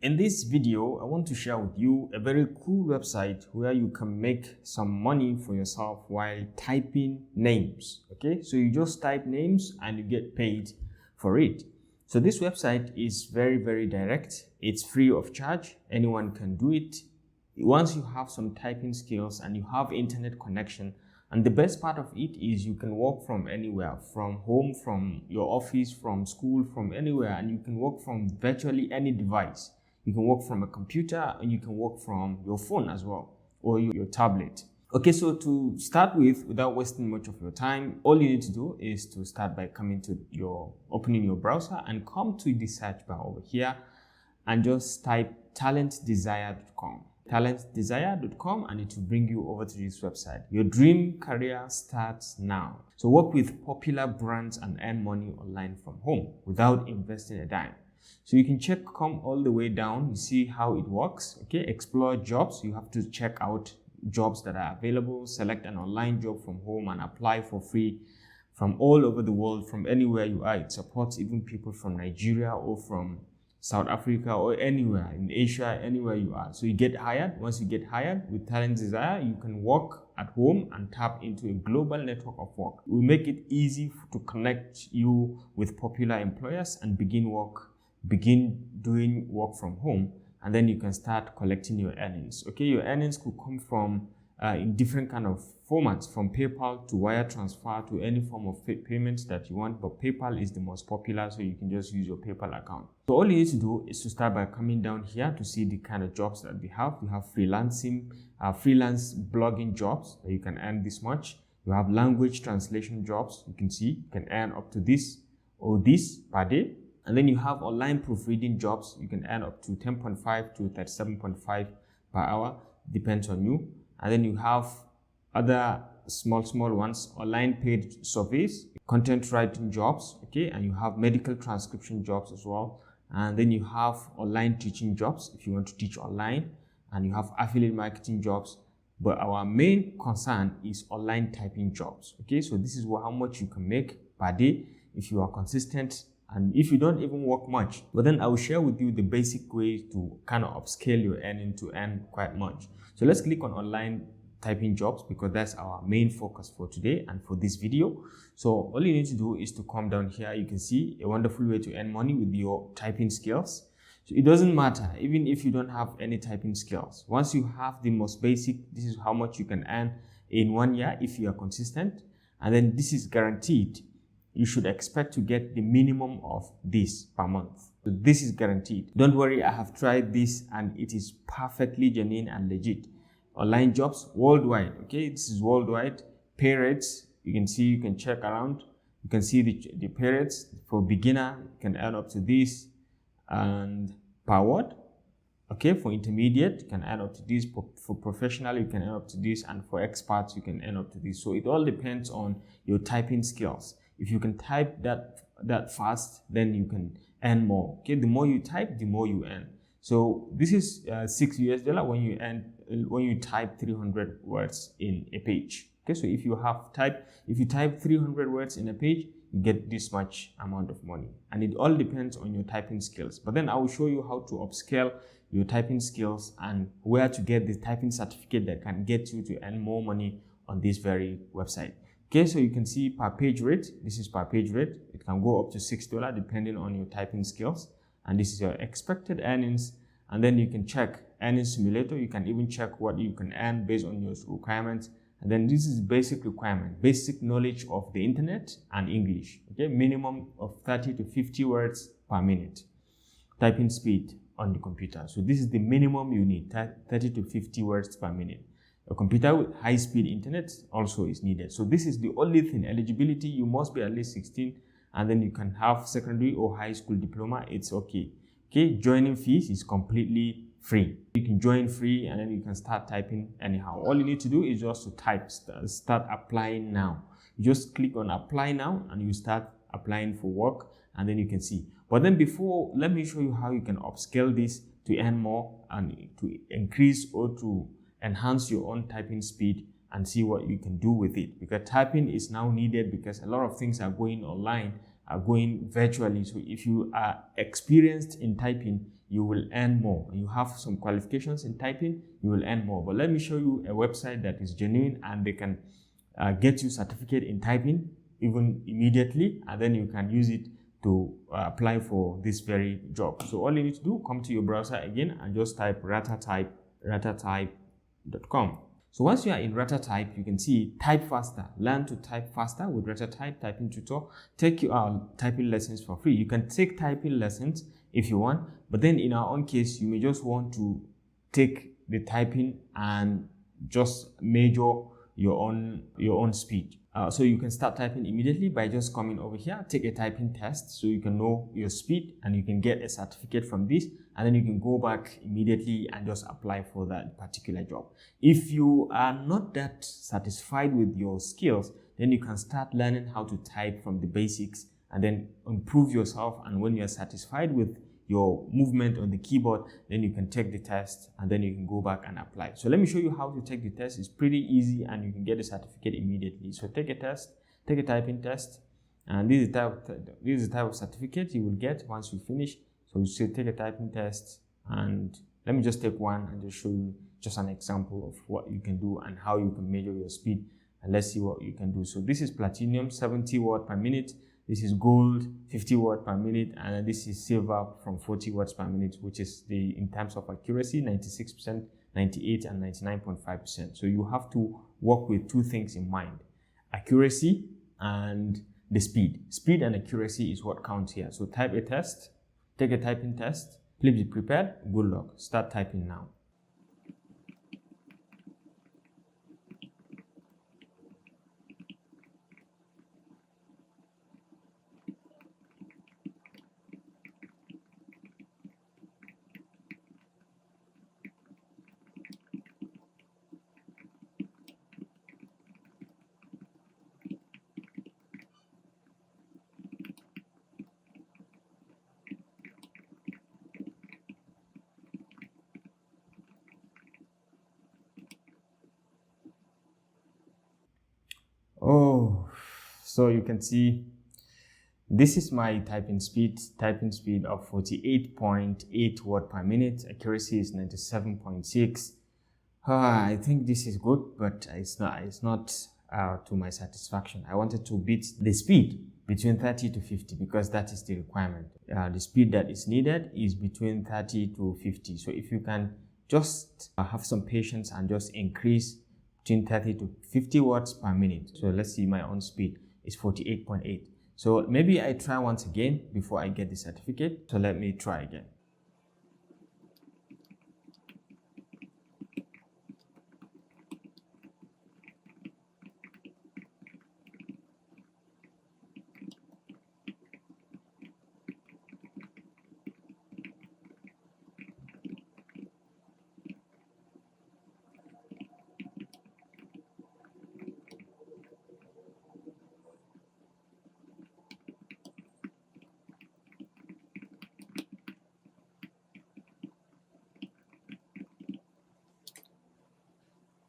In this video, I want to share with you a very cool website where you can make some money for yourself while typing names. Okay, so you just type names and you get paid for it. So this website is very direct. It's free of charge. Anyone can do it. Once you have some typing skills and you have internet connection, and the best part of it is you can work from anywhere, from home, from your office, from school, from anywhere, and you can work from virtually any device. You can work from a computer and you can work from your phone as well, or your tablet. Okay, so to start with, without wasting much of your time, all you need to do is to start by opening your browser and come to the search bar over here and just type talentdesire.com. talentdesire.com, and it will bring you over to this website. Your dream career starts now. So work with popular brands and earn money online from home without investing a dime. So you can come all the way down, you see how it works. Okay, explore jobs. You have to check out jobs that are available, select an online job from home and apply for free from all over the world, from anywhere you are. It supports even people from Nigeria or from South Africa or anywhere in Asia, anywhere you are. So you get hired. Once you get hired with Talent Desire, you can work at home and tap into a global network of work. We make it easy to connect you with popular employers and begin doing work from home, and then you can start collecting your earnings. Okay, your earnings could come from in different kind of formats, from PayPal to wire transfer to any form of payments that you want, but PayPal is the most popular, so you can just use your PayPal account. So all you need to do is to start by coming down here to see the kind of jobs that we have. We have freelancing, freelance blogging jobs that you can earn this much. You have language translation jobs. You can see you can earn up to this or this per day. And then you have online proofreading jobs. You can earn up to 10.5 to 37.5 per hour, depends on you. And then you have other small ones, online paid surveys, content writing jobs, okay, and you have medical transcription jobs as well. And then you have online teaching jobs if you want to teach online, and you have affiliate marketing jobs. But our main concern is online typing jobs. Okay, so this is how much you can make per day if you are consistent and if you don't even work much. But then I will share with you the basic ways to kind of upscale your earning to earn quite much. So let's click on online typing jobs because that's our main focus for today and for this video. So all you need to do is to come down here. You can see a wonderful way to earn money with your typing skills. So it doesn't matter even if you don't have any typing skills. Once you have the most basic, this is how much you can earn in 1 year if you are consistent. And then this is guaranteed. You should expect to get the minimum of this per month. So this is guaranteed. Don't worry, I have tried this and it is perfectly genuine and legit. Online jobs worldwide. Okay, this is worldwide. Pay rates, you can see, you can check around. You can see the pay rates. For beginner, you can earn up to this, and per word. Okay, for intermediate, you can earn up to this. For professional, you can earn up to this, and for experts, you can earn up to this. So it all depends on your typing skills. If you can type that fast, then you can earn more. Okay, the more you type, the more you earn. So this is $6 when you type 300 words in a page. Okay, so if you type 300 words in a page, you get this much amount of money, and it all depends on your typing skills. But then I will show you how to upscale your typing skills and where to get the typing certificate that can get you to earn more money on this very website. Okay, so you can see per page rate. This is per page rate. It can go up to $6 depending on your typing skills. And this is your expected earnings. And then you can check earning simulator. You can even check what you can earn based on your requirements. And then this is basic requirement, basic knowledge of the internet and English. Okay, minimum of 30 to 50 words per minute. Typing speed on the computer. So this is the minimum you need, 30 to 50 words per minute. A computer with high-speed internet also is needed. So this is the only thing. Eligibility, you must be at least 16, and then you can have secondary or high school diploma. It's okay. Okay, joining fees is completely free. You can join free, and then you can start typing anyhow. All you need to do is just to type, start applying now. You just click on apply now, and you start applying for work, and then you can see. But then before, let me show you how you can upscale this to earn more and to increase or to enhance your own typing speed and see what you can do with it, because typing is now needed because a lot of things are going online going virtually. So if you are experienced in typing, you will earn more. You have some qualifications in typing, you will earn more. But let me show you a website that is genuine, and they can get you certificate in typing even immediately, and then you can use it to apply for this very job. So all you need to do, come to your browser again and just type ratatype.com. So once you are in Ratatype, you can see type faster. Learn to type faster with Ratatype typing tutor. Take your typing lessons for free. You can take typing lessons if you want, but then in our own case, you may just want to take the typing and just measure your own speed. So you can start typing immediately by just coming over here, take a typing test so you can know your speed, and you can get a certificate from this, and then you can go back immediately and just apply for that particular job. If you are not that satisfied with your skills, then you can start learning how to type from the basics and then improve yourself. And when you are satisfied with your movement on the keyboard, then you can take the test and then you can go back and apply. So let me show you how to take the test. It's pretty easy and you can get a certificate immediately. So take a test, take a typing test, and this is the type of certificate you will get once you finish. So you say take a typing test, and let me just take one and just show you just an example of what you can do and how you can measure your speed, and let's see what you can do. So this is platinum, 70 words per minute. This is gold, 50 words per minute, and this is silver from 40 words per minute, which is in terms of accuracy, 96%, 98%, and 99.5%. So you have to work with two things in mind: accuracy and the speed. Speed and accuracy is what counts here. So type a test, take a typing test. Please be prepared. Good luck. Start typing now. Oh, so you can see this is my typing speed of 48.8 words per minute. Accuracy is 97.6. I think this is good, but it's not to my satisfaction. I wanted to beat the speed between 30 to 50 because that is the requirement. The speed that is needed is between 30 to 50. So if you can just have some patience and just increase between 30 to 50 words per minute. So let's see, my own speed is 48.8. So maybe I try once again before I get the certificate. So let me try again.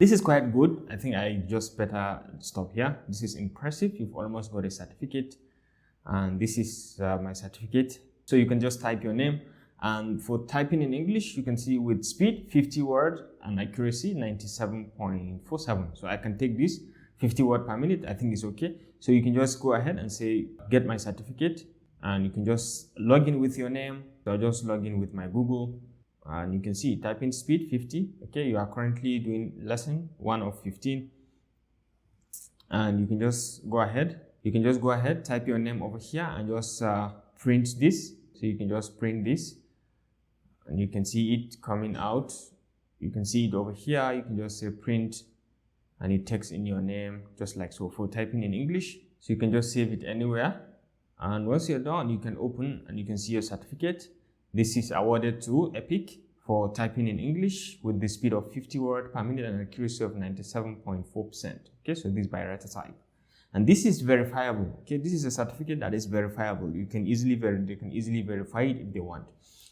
This is quite good. I think I just better stop here. This is impressive. You've almost got a certificate, and this is my certificate. So you can just type your name, and for typing in English, you can see with speed 50 words and accuracy 97.47. So I can take this 50 words per minute. I think it's okay. So you can just go ahead and say get my certificate, and you can just log in with your name. So I'll just log in with my Google. And you can see typing speed 50. Okay, you are currently doing lesson 1 of 15, and you can just go ahead. Type your name over here and just print this. So you can just print this, and you can see it coming out. You can see it over here. You can just say print, and it takes in your name just like so for typing in English. So you can just save it anywhere, and once you're done, you can open and you can see your certificate. This is awarded to Epic for typing in English with the speed of 50 words per minute and accuracy of 97.4%. Okay, so this is by Ratatype. And this is verifiable. Okay, this is a certificate that is verifiable. They can easily verify it if they want.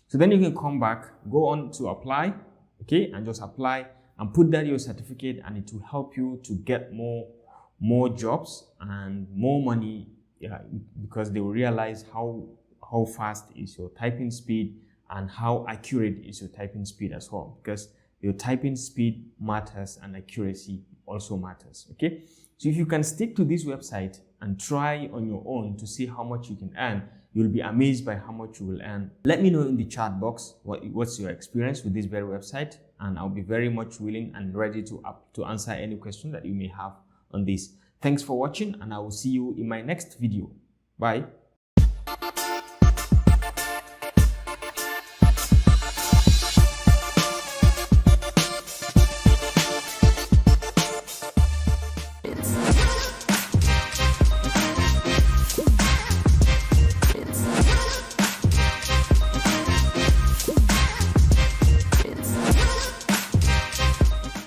So then you can come back, go on to apply, okay, and just apply and put that your certificate, and it will help you to get more jobs and more money Yeah, because they will realize how fast is your typing speed and how accurate is your typing speed as well, because your typing speed matters and accuracy also matters. Okay, so if you can stick to this website and try on your own to see how much you can earn, you'll be amazed by how much you will earn. Let me know in the chat box what's your experience with this very website, and I'll be very much willing and ready to answer any question that you may have on this. Thanks for watching, and I will see you in my next video. Bye. It's